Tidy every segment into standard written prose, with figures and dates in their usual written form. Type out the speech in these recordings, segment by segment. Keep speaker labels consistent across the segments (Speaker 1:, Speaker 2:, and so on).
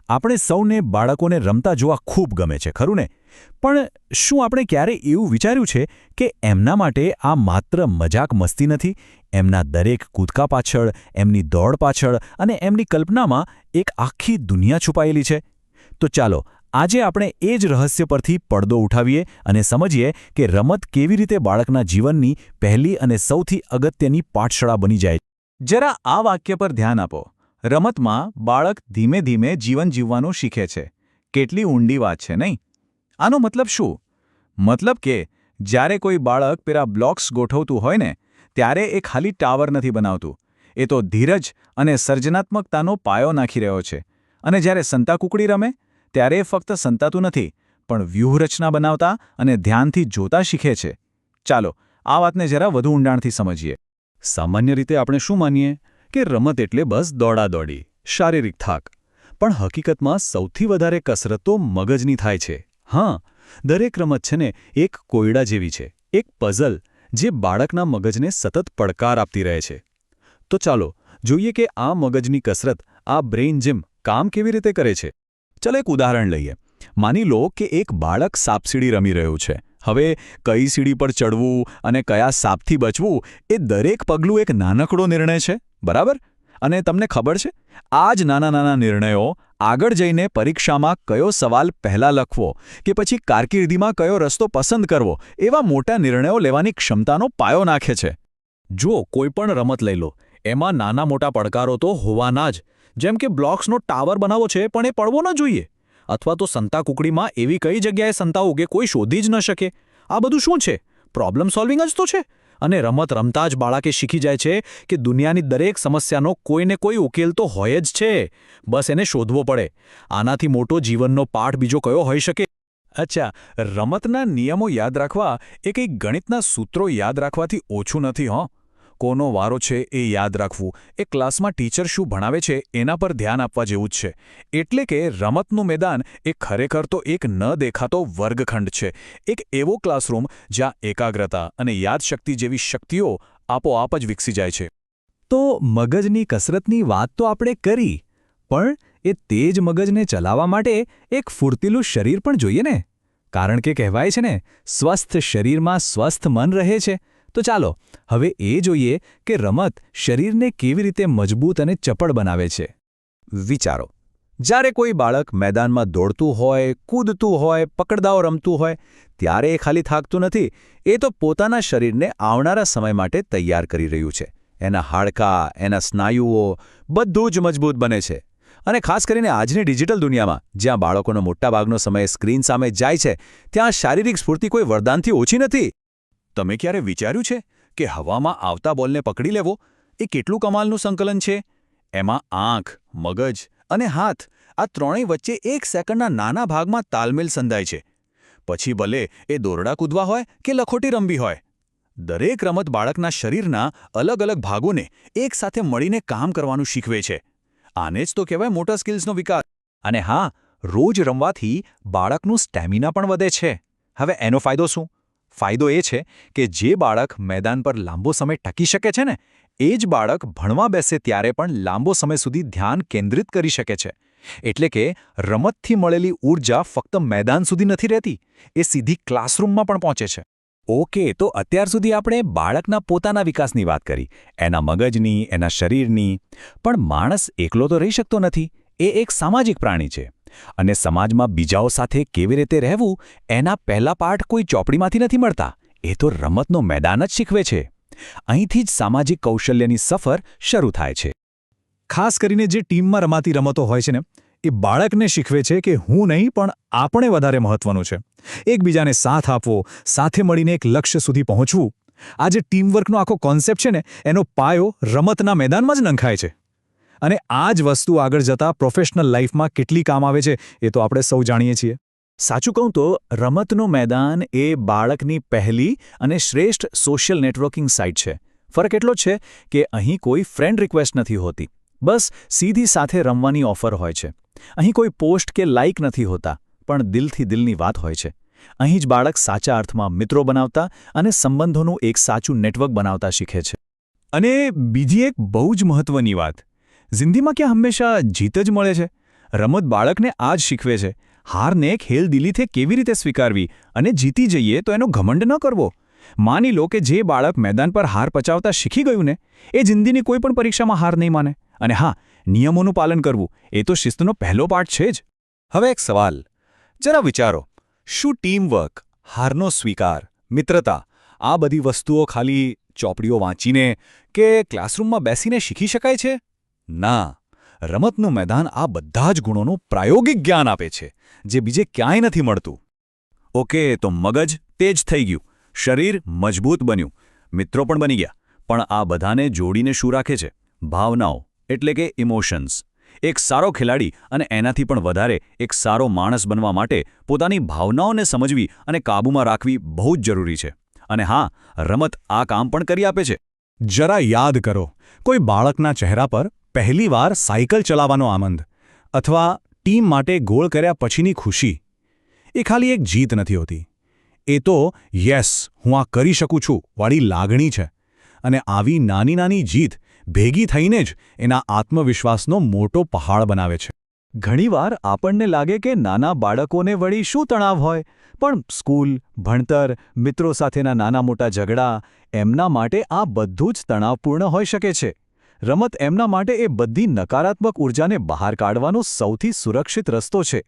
Speaker 1: આપણે સૌને બાળકોને રમતા જોવા ખૂબ ગમે છે, ખરું ને? પણ શું આપણે ક્યારે એવું વિચાર્યું છે કે એમના માટે આ માત્ર મજાક મસ્તી નથી? એમના દરેક કૂદકા પાછળ, એમની દોડ પાછળ અને એમની કલ્પનામાં એક આખી દુનિયા છુપાયેલી છે. તો ચાલો આજે આપણે એ જ રહસ્ય પરથી પડદો ઉઠાવીએ અને સમજીએ કે રમત કેવી રીતે બાળકના જીવનની પહેલી અને સૌથી અગત્યની પાઠશાળા બની જાય.
Speaker 2: જરા આ વાક્ય પર ધ્યાન આપો. રમતમાં બાળક ધીમે ધીમે જીવન જીવવાનું શીખે છે. કેટલી ઊંડી વાત છે, નહીં? આનો મતલબ શું? મતલબ કે જ્યારે કોઈ બાળક પેલા બ્લોક્સ ગોઠવતું હોય ને, ત્યારે એ ખાલી ટાવર નથી બનાવતું. એ તો ધીરજ અને સર્જનાત્મકતાનો પાયો નાખી રહ્યો છે. અને જ્યારે સંતાકૂકડી રમે, ત્યારે એ ફક્ત સંતાતું નથી, પણ વ્યૂહરચના બનાવતા અને ધ્યાનથી જોતા શીખે છે. ચાલો આ વાતને જરા વધુ ઊંડાણથી સમજીએ.
Speaker 1: સામાન્ય રીતે આપણે શું માનીએ કે રમત એટલે બસ દોડાદોડી, શારીરિક થાક. પણ હકીકતમાં સૌથી વધારે કસરત તો મગજની થાય છે. હા, દરેક રમત છે ને એક કોયડા જેવી છે, એક પઝલ જે બાળકના મગજને સતત પડકાર આપતી રહે છે. તો ચાલો જોઈએ કે આ મગજની કસરત, આ બ્રેઇન જીમ કામ કેવી રીતે કરે છે. ચાલો એક ઉદાહરણ લઈએ. માની લો કે એક બાળક સાપસીડી રમી રહ્યું છે. હવે કઈ સીડી પર ચડવું અને કયા સાપથી બચવું એ દરેક પગલું એક નાનકડો નિર્ણય છે, બરાબર? અને તમને ખબર છે, આ જ નાના નાના નિર્ણયો આગળ જઈને પરીક્ષામાં કયો સવાલ પહેલાં લખવો કે પછી કારકિર્દીમાં કયો રસ્તો પસંદ કરવો એવા મોટા નિર્ણયો લેવાની ક્ષમતાનો પાયો નાખે છે. જુઓ, કોઈપણ રમત લઈ લો, એમાં નાના મોટા પડકારો તો હોવાના જ. જેમ કે બ્લોક્સનો ટાવર બનાવવો છે પણ એ પડવો ન જોઈએ. અથવા તો સંતાકૂકડીમાં એવી કઈ જગ્યાએ સંતાવું કે કોઈ શોધી જ ન શકે. આ બધું શું છે? પ્રોબ્લેમ સોલ્વિંગ જ તો છે. અને રમત રમતા જ બાળકે શીખી જાય છે કે દુનિયાની દરેક સમસ્યાનો કોઈને કોઈ ઉકેલ તો હોય જ છે. બસ એને શોધવો પડે. આનાથી મોટો જીવનનો પાઠ બીજો કયો હોઈ શકે? અચ્છા, રમતના નિયમો યાદ રાખવા એ કંઈ ગણિતના સૂત્રો યાદ રાખવાથી ઓછું નથી. કોનો વારો છે એ યાદ રાખવું, એ ક્લાસમાં ટીચર શું ભણાવે છે એના પર ધ્યાન આપવા જેવું જ છે. એટલે કે રમતનું મેદાન એ ખરેખર તો એક ન દેખાતો વર્ગખંડ છે. એક એવો ક્લાસરૂમ જ્યાં એકાગ્રતા અને યાદશક્તિ જેવી શક્તિઓ આપોઆપ જ વિકસી જાય છે. તો મગજની કસરતની વાત તો આપણે કરી, પણ એ તેજ મગજને ચલાવવા માટે એક ફૂર્તિલું શરીર પણ જોઈએ ને. કારણ કે કહેવાય છે ને, સ્વસ્થ શરીરમાં સ્વસ્થ મન રહે છે. તો ચાલો હવે એ જોઈએ કે રમત શરીરને કેવી રીતે મજબૂત અને ચપળ બનાવે છે. વિચારો, જ્યારે કોઈ બાળક મેદાનમાં દોડતું હોય, કૂદતું હોય, પકડદાવ રમતું હોય, ત્યારે એ ખાલી થાકતું નથી. એ તો પોતાના શરીરને આવનારા સમય માટે તૈયાર કરી રહ્યું છે. એના હાડકાં, એના સ્નાયુઓ બધું જ મજબૂત બને છે. અને ખાસ કરીને આજની ડિજિટલ દુનિયામાં, જ્યાં બાળકોનો મોટાભાગનો સમય સ્ક્રીન સામે જાય છે, ત્યાં શારીરિક સ્ફૂર્તિ કોઈ વરદાનથી ઓછી નથી. તમે ક્યારે વિચાર્યું છે કે હવામાં આવતા બોલને પકડી લેવો એ કેટલું કમાલનું સંકલન છે? એમાં આંખ, મગજ અને હાથ, આ ત્રણેય વચ્ચે એક સેકન્ડના નાના ભાગમાં તાલમેલ સંધાય છે. પછી ભલે એ દોરડા કૂદવા હોય કે લખોટી રમવી હોય, દરેક રમત બાળકના શરીરના અલગ અલગ ભાગોને એકસાથે મળીને કામ કરવાનું શીખવે છે. આને જ તો કહેવાય મોટા સ્કિલ્સનો વિકાસ. અને હા, રોજ રમવાથી બાળકનું સ્ટેમિના પણ વધે છે. હવે એનો ફાયદો શું? ફાયદો એ છે કે જે બાળક મેદાન પર લાંબો સમય ટકી શકે છે ને, એ જ બાળક ભણવા બેસે ત્યારે પણ લાંબો સમય સુધી ધ્યાન કેન્દ્રિત કરી શકે છે. એટલે કે રમતથી મળેલી ઊર્જા ફક્ત મેદાન સુધી નથી રહેતી, એ સીધી ક્લાસરૂમમાં પણ પહોંચે છે. ઓકે, તો અત્યાર સુધી આપણે બાળકના પોતાના વિકાસની વાત કરી, એના મગજની, એના શરીરની. પણ માણસ એકલો તો રહી શકતો નથી. એ એક સામાજિક પ્રાણી છે. અને સમાજમાં બીજાઓ સાથે કેવી રીતે રહેવું એના પહેલા પાઠ કોઈ ચોપડીમાંથી નથી મળતા. એ તો રમતનો મેદાન જ શીખવે છે. અહીંથી જ સામાજિક કૌશલ્યની સફર શરૂ થાય છે. ખાસ કરીને જે ટીમમાં રમાતી રમતો હોય છે ને, એ બાળકને શીખવે છે કે હું નહીં પણ આપણે વધારે મહત્વનું છે. એકબીજાને સાથ આપવો, સાથે મળીને એક લક્ષ્ય સુધી પહોંચવું. આ જે ટીમવર્કનો આખો કોન્સેપ્ટ છે ને, એનો પાયો રમતના મેદાનમાં જ નંખાય છે. અને આ જ વસ્તુ આગળ જતાં પ્રોફેશનલ લાઈફમાં કેટલી કામ આવે છે એ તો આપણે સૌ જાણીએ છીએ. સાચું કહું તો રમતનું મેદાન એ બાળકની પહેલી અને શ્રેષ્ઠ સોશિયલ નેટવર્કિંગ સાઇટ છે. ફરક એટલો જ છે કે અહીં કોઈ ફ્રેન્ડ રિક્વેસ્ટ નથી હોતી. બસ સીધી સાથે રમવાની ઓફર હોય છે. અહીં કોઈ પોસ્ટ કે લાઇક નથી હોતા, પણ દિલથી દિલની વાત હોય છે. અહીં જ બાળક સાચા અર્થમાં મિત્રો બનાવતા અને સંબંધોનું એક સાચું નેટવર્ક બનાવતા શીખે છે. અને બીજી એક બહુ જ મહત્વની વાત, જિંદગીમાં ક્યાં હંમેશા જીત જ મળે છે? રમત બાળકને આ જ શીખવે છે. હારને ખેલદિલીથી કેવી રીતે સ્વીકારવી અને જીતી જઈએ તો એનો ઘમંડ ન કરવો. માની લો કે જે બાળક મેદાન પર હાર પચાવતા શીખી ગયું ને, એ જિંદગીની કોઈ પણ પરીક્ષામાં હાર નહીં માને. અને હા, નિયમોનું પાલન કરવું એ તો શિસ્તનો પહેલો પાઠ છે જ.
Speaker 2: હવે એક સવાલ. જરા વિચારો, શું ટીમવર્ક, હારનો સ્વીકાર, મિત્રતા આ બધી વસ્તુઓ ખાલી ચોપડીઓ વાંચીને કે ક્લાસરૂમમાં બેસીને શીખી શકાય છે? ના. રમતનું મેદાન આ બધા જ ગુણોનું પ્રાયોગિક જ્ઞાન આપે છે, જે બીજે ક્યાંય નથી મળતું. ઓકે, તો મગજ તેજ થઈ ગયું, શરીર મજબૂત બન્યું, મિત્રો પણ બની ગયા. પણ આ બધાને જોડીને શું રાખે છે? ભાવનાઓ, એટલે કે ઇમોશન્સ. એક સારો ખેલાડી અને એનાથી પણ વધારે એક સારો માણસ બનવા માટે પોતાની ભાવનાઓને સમજવી અને કાબૂમાં રાખવી બહુ જ જરૂરી છે. અને હા, રમત આ કામ પણ કરી આપે છે.
Speaker 3: જરા યાદ કરો, કોઈ બાળકના ચહેરા પર પહેલીવાર સાયકલ ચલાવવાનો આનંદ અથવા ટીમ માટે ગોળ કર્યા પછીની ખુશી. એ ખાલી એક જીત નથી હોતી. એ તો યસ, હું આ કરી શકું છું વાળી લાગણી છે. અને આવી નાની નાની જીત ભેગી થઈને જ એના આત્મવિશ્વાસનો મોટો પહાડ બનાવે છે.
Speaker 1: ઘણીવાર આપણને લાગે કે નાના બાળકોને વળી શું તણાવ હોય, પણ સ્કૂલ, ભણતર, મિત્રો સાથેના નાના મોટા ઝઘડા, એમના માટે આ બધું જ તણાવપૂર્ણ હોઈ શકે છે. રમત એમના માટે એ બધી નકારાત્મક ઊર્જાને બહાર કાઢવાનો સૌથી સુરક્ષિત રસ્તો છે.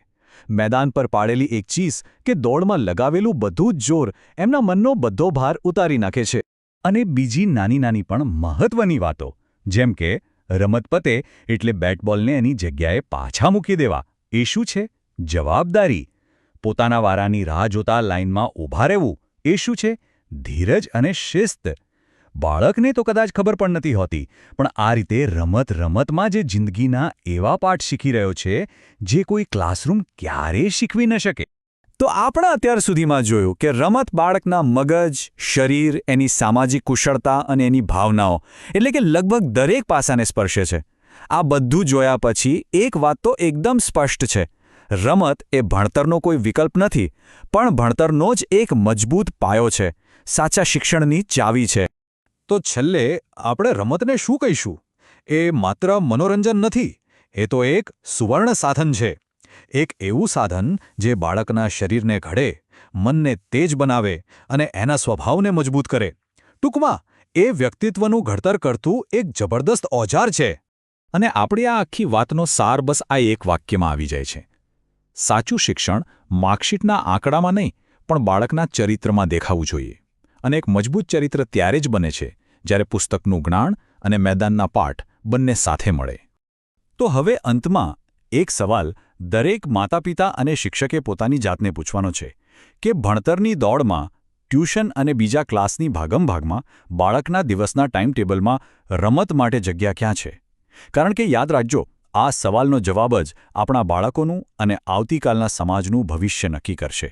Speaker 1: મેદાન પર પાડેલી એક ચીસ કે દોડમાં લગાવેલું બધું જ જોર એમના મનનો બધો ભાર ઉતારી નાખે છે. અને બીજી નાની નાની પણ મહત્વની વાતો, જેમ કે રમત પતે એટલે બેટબોલને એની જગ્યાએ પાછા મૂકી દેવા. એ શું છે? જવાબદારી. પોતાના વારાની રાહ જોતા લાઇનમાં ઊભા રહેવું. એ શું છે? ધીરજ અને શિસ્ત. બાળકને તો કદાચ ખબર પણ નથી હોતી, પણ આ રીતે રમતમાં જે જિંદગીના એવા પાઠ શીખી રહ્યો છે, જે કોઈ ક્લાસરૂમ ક્યારેય શીખવી ન શકે. તો આપણે અત્યાર સુધીમાં જોયું કે રમત બાળકના મગજ, શરીર, એની સામાજિક કુશળતા અને એની ભાવનાઓ, એટલે કે લગભગ દરેક પાસાને સ્પર્શે છે. આ બધું જોયા પછી એક વાત તો એકદમ સ્પષ્ટ છે: રમત એ ભણતરનો કોઈ વિકલ્પ નથી, પણ ભણતરનો જ એક મજબૂત પાયો છે, સાચા શિક્ષણની ચાવી છે.
Speaker 3: તો છેલ્લે આપણે રમતને શું કહીશું? એ માત્ર મનોરંજન નથી, એ તો એક સુવર્ણ સાધન છે. એક એવું સાધન જે બાળકના શરીરને ઘડે, મનને તેજ બનાવે અને એના સ્વભાવને મજબૂત કરે. ટૂંકમાં, એ વ્યક્તિત્વનું ઘડતર કરતું એક જબરદસ્ત ઓજાર છે.
Speaker 2: અને આપણી આ આખી વાતનો સાર બસ આ એક વાક્યમાં આવી જાય છે: સાચું શિક્ષણ માર્કશીટના આંકડામાં નહીં, પણ બાળકના ચરિત્રમાં દેખાવું જોઈએ. અને એક મજબૂત ચરિત્ર ત્યારે જ બને છે જ્યારે પુસ્તકનું જ્ઞાન અને મેદાનના પાઠ બંને સાથે મળે. તો હવે અંતમાં એક સવાલ દરેક માતાપિતા અને શિક્ષકે પોતાની જાતને પૂછવાનો છે કે ભણતરની દોડમાં, ટ્યુશન અને બીજા ક્લાસની ભાગમભાગમાં બાળકના દિવસના ટાઈમટેબલમાં રમત માટે જગ્યા ક્યાં છે? કારણ કે યાદ રાખજો, આ સવાલનો જવાબ જ આપણા બાળકોનું અને આવતીકાલના સમાજનું ભવિષ્ય નક્કી કરશે.